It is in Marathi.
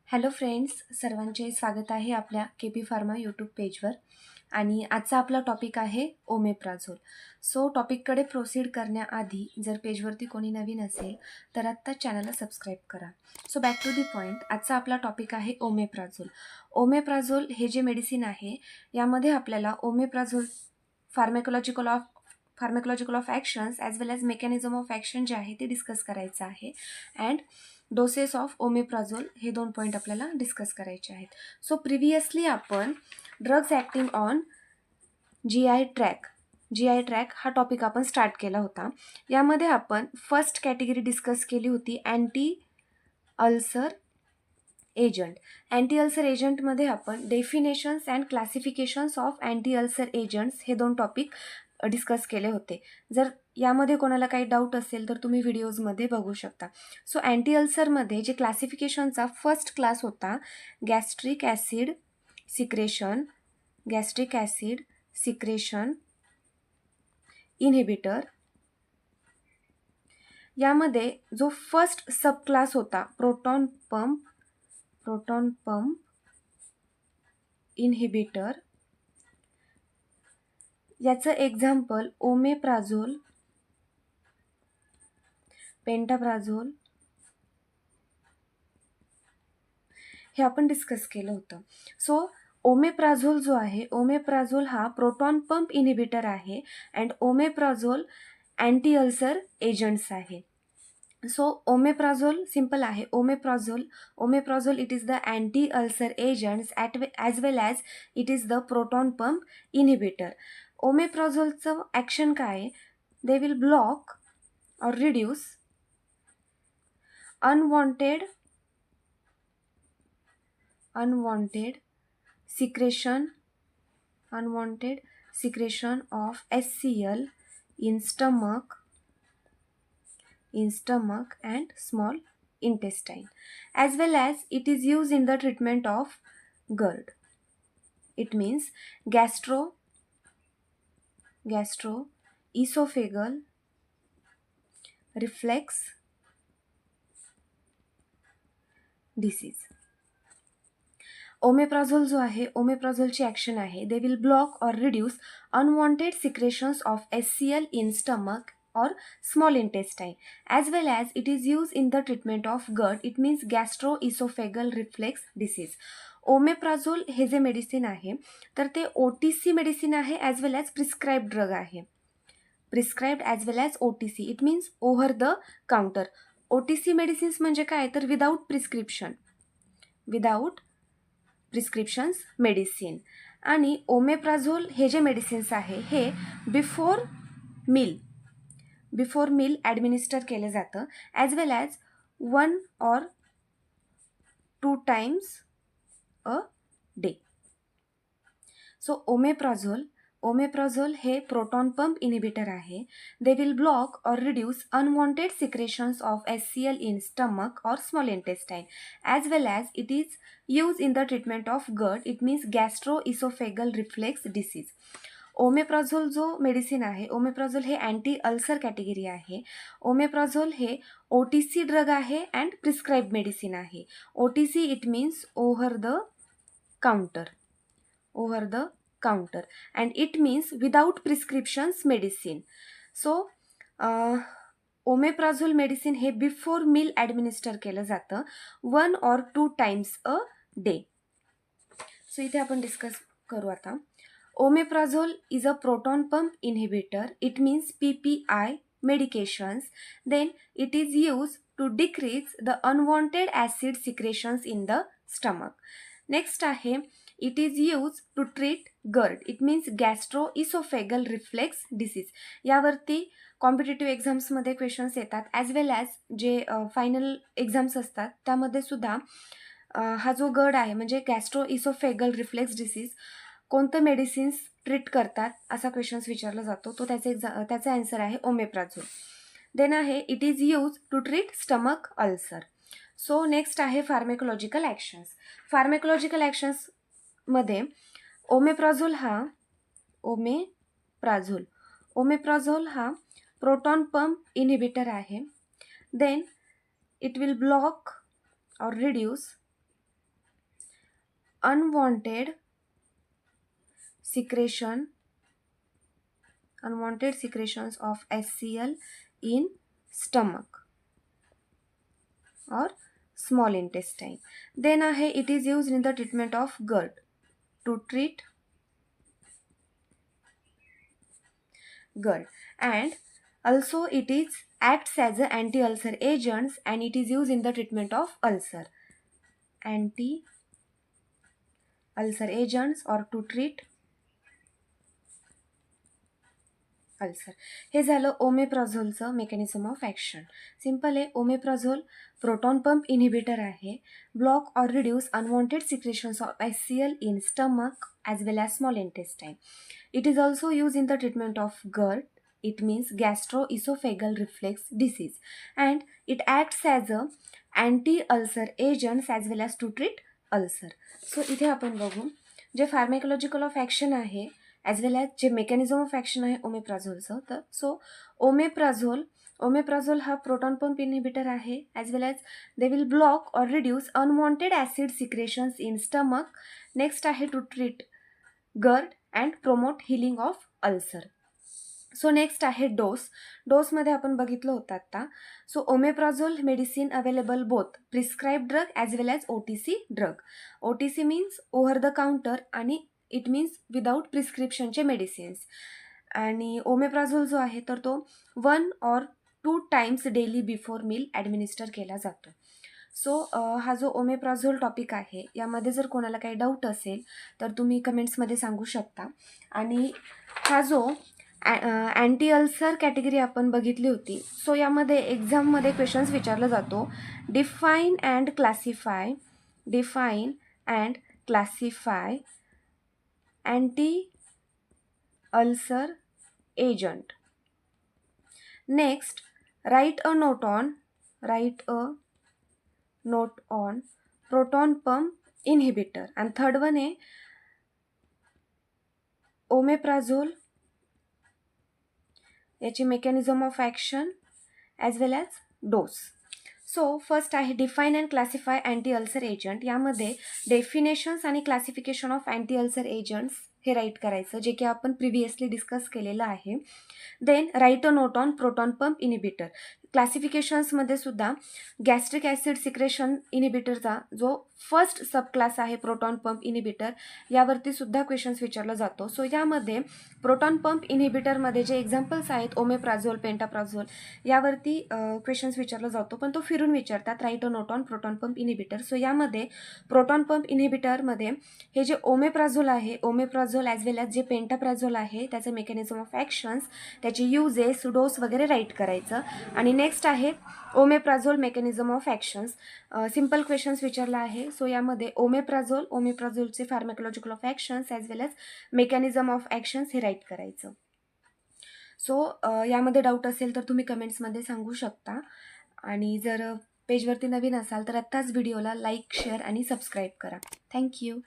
हॅलो फ्रेंड्स, सर्वांचे स्वागत आहे आपल्या के पी फार्मा यूट्यूब पेजवर. आणि आजचा आपला टॉपिक आहे ओमेप्राझोल. सो टॉपिककडे प्रोसीड करण्याआधी जर पेजवरती कोणी नवीन असेल तर आत्ता चॅनलला सबस्क्राईब करा. So back to the point, आजचा आपला टॉपिक आहे ओमेप्राझोल. ओमेप्राझोल हे जे मेडिसिन आहे यामध्ये आपल्याला omeprazole pharmacological of actions as well as mechanism of action जे आहे ते डिस्कस करायचं आहे. अँड डोसेस ऑफ ओमेप्राझोल हे 2 पॉईंट आपल्याला डिस्कस करायचे आहेत. सो प्रिव्हियसली आपण drugs acting on GI tract हा टॉपिक आपण स्टार्ट केला होता. यामध्ये आपण फर्स्ट कॅटेगरी डिस्कस केली होती, anti ulcer agent. Anti ulcer एजंटमध्ये आपण definitions and classifications of anti ulcer agents हे 2 टॉपिक डिस्कस केले होते. जर यामध्ये कोणाला काही डाऊट असेल तर तुम्ही व्हिडिओजमध्ये बघू शकता. सो अँटी अल्सरमध्ये जे क्लासिफिकेशनचा फर्स्ट क्लास होता गॅस्ट्रिक ॲसिड सिक्रेशन इन्हिबिटर. यामध्ये जो फर्स्ट सब क्लास होता प्रोटॉन पंप इन्हिबिटर. याचं एक्झाम्पल ओमेप्राझोल, पेंटाप्राझोल हे आपण डिस्कस केलं होतं. सो ओमेप्राझोल जो आहे, ओमेप्राझोल हा प्रोटॉन पंप इन्हिबिटर आहे and omeprazole anti ulcer agents आहे. सो ओमेप्राझोल सिंपल आहे. Omeprazole it is the anti ulcer agents as well as it is the proton pump inhibitor. ओमेप्राझोलचं ॲक्शन काय आहे? They will block or reduce unwanted secretion of HCl in stomach and small intestine, as well as it is used in the treatment of GERD. It means gastroesophageal reflux disease. Omeprazole जो आहे, ओमेप्राझोलची ॲक्शन आहे they will block or reduce unwanted secretions of HCl in stomach or small intestine, as well as it is used in the treatment of GERD. It means gastroesophageal reflux disease. ओमेप्राझोल हे जे मेडिसिन आहे तर ते OTC मेडिसिन आहे as well as prescribed drug आहे. Prescribed as well as OTC. It means over the counter. OTC medicines म्हणजे काय तर विदाऊट प्रिस्क्रिप्शन्स मेडिसिन. आणि ओमेप्राझोल हे जे मेडिसिन्स आहे हे बिफोर मील ॲडमिनिस्टर केलं जातं as well as 1 or 2 times a day. So omeprazole हे प्रोटॉन पंप इन्हिबिटर आहे. They will block or reduce unwanted secretions of HCl in stomach or small intestine, as well as it is use in the treatment of GERD. It means gastroesophageal reflux disease. Omeprazole जो मेडिसिन आहे, ओमेप्राझोल हे अँटी अल्सर कॅटेगरी आहे. ओमेप्राझोल हे OTC ड्रग आहे अँड प्रिस्क्राईब्ड मेडिसिन आहे. OTC it means over the counter and it means without prescriptions medicine. So omeprazole medicine हे बिफोर मील ॲडमिनिस्टर केलं जातं 1 or 2 times a day. So इथे आपण डिस्कस करू आता. Omeprazole is a proton pump inhibitor. It means PPI medications. Then it is used to decrease the unwanted acid secretions in the stomach. Next आहे it is use to treat GERD. It means gastroesophageal reflux disease. यावरती कॉम्पिटेटिव्ह एक्झाम्समध्ये क्वेश्चन्स येतात ॲज वेल ॲज जे फायनल एक्झाम्स असतात त्यामध्ये सुद्धा हा जो GERD आहे म्हणजे गॅस्ट्रोइसोफेगल रिफ्लेक्स डिसीज कोणतं मेडिसिन्स ट्रीट करतात असा क्वेश्चन्स विचारला जातो. तो त्याचा आन्सर आहे ओमेप्राझोल. देन आहे it is use to treat stomach ulcer. So next आहे फार्मॅकोलॉजिकल ॲक्शन्समध्ये ओमेप्राझोल हा प्रोटॉन पंप इन्हिबिटर आहे. Then it will block or reduce unwanted secretions of HCl in stomach or small intestine. Then आहे it is used in the treatment of GERD, to treat GERD, and also it is acts as an anti-ulcer agents and it is used in the treatment of ulcer. Anti-ulcer agents or to treat ulcer. हे झालं ओमेप्राझोलचं मेकॅनिझम ऑफ ॲक्शन. सिम्पल आहे. ओमेप्राझोल प्रोटॉन पंप इनहिबिटर आहे. Block or reduce unwanted secretions of HCl in stomach as well as small intestine. It is also use in the treatment of GERD. It means gastroesophageal reflux disease, and it acts as a anti-ulcer agents as well as to treat ulcer. So इथे आपण बघू जे फार्माकोलॉजिकल ऑफ ॲक्शन आहे ॲज वेल ॲज जे मेकॅनिझम ऑफ ॲक्शन आहे ओमेप्राझोलचं. तर सो ओमेप्राझोल हा प्रोटॉन पंप इनहिबिटर आहे as well as they will block or reduce unwanted acid secretions in stomach. Next आहे to treat GERD and promote healing of ulcer. So next आहे डोसमध्ये आपण बघितलं होतं आता. So omeprazole medicine available both prescribe drug as well as OTC drug. OTC means over the counter आणि इट मीन्स विदाऊट प्रिस्क्रिप्शनचे मेडिसिन्स. आणि ओमेप्राझोल जो आहे तर तो 1 or 2 times daily before meal administer केला जातो. सो हा जो ओमेप्राझोल टॉपिक आहे यामध्ये जर कोणाला काही डाऊट असेल तर तुम्ही कमेंट्समध्ये सांगू शकता. आणि हा जो अँटी अल्सर कॅटेगरी आपण बघितली होती. सो यामध्ये एक्झाममध्ये क्वेश्चन्स विचारला जातो. Define and classify anti ulcer agent. Next write a note on proton pump inhibitor. आणि थर्ड वन आहे ओमेप्राझोल, याची mechanism of action as well as dose. So first आहे define and classify anti ulcer agent. यामध्ये डेफिनेशन्स आणि classification of anti ulcer agents हे राईट करायचं जे की आपण प्रिव्हियसली डिस्कस केलेलं आहे. Then write a note on proton pump inhibitor. क्लासिफिकेशन्समध्ये सुद्धा गॅस्ट्रिक ॲसिड सिक्रेशन इनहिबिटरचा जो फर्स्ट सब क्लास आहे प्रोटॉन पंप इनहिबिटर यावरती सुद्धा क्वेश्चन्स विचारला जातो. सो यामध्ये प्रोटॉन पंप इनहिबिटरमध्ये जे एक्झाम्पल्स आहेत ओमेप्राझोल, पेंटाप्राझोल यावरती क्वेश्चन्स विचारला जातो पण तो फिरून विचारतात. Right a note on proton pump inhibitor. So यामध्ये प्रोटॉन पंप इनहिबिटरमध्ये हे जे ओमेप्राझोल आहे ओमेप्राझोल ॲज वेल ॲज जे पेंटाप्राझोल आहे त्याचे मेकॅनिझम ऑफ ॲक्शन्स, त्याचे युजेस, डोस वगैरे राईट करायचं. आणि नेक्स्ट आहे omeprazole mechanism of actions. Simple questions विचारला आहे. सो यामध्ये ओमेप्राझोलचे pharmacological of actions as well as mechanism of actions हे राईट करायचं. सो यामध्ये डाऊट असेल तर तुम्ही कमेंट्समध्ये सांगू शकता. आणि जर पेजवरती नवीन असाल तर आत्ताच व्हिडिओला लाईक, शेअर आणि सबस्क्राईब करा. थँक्यू.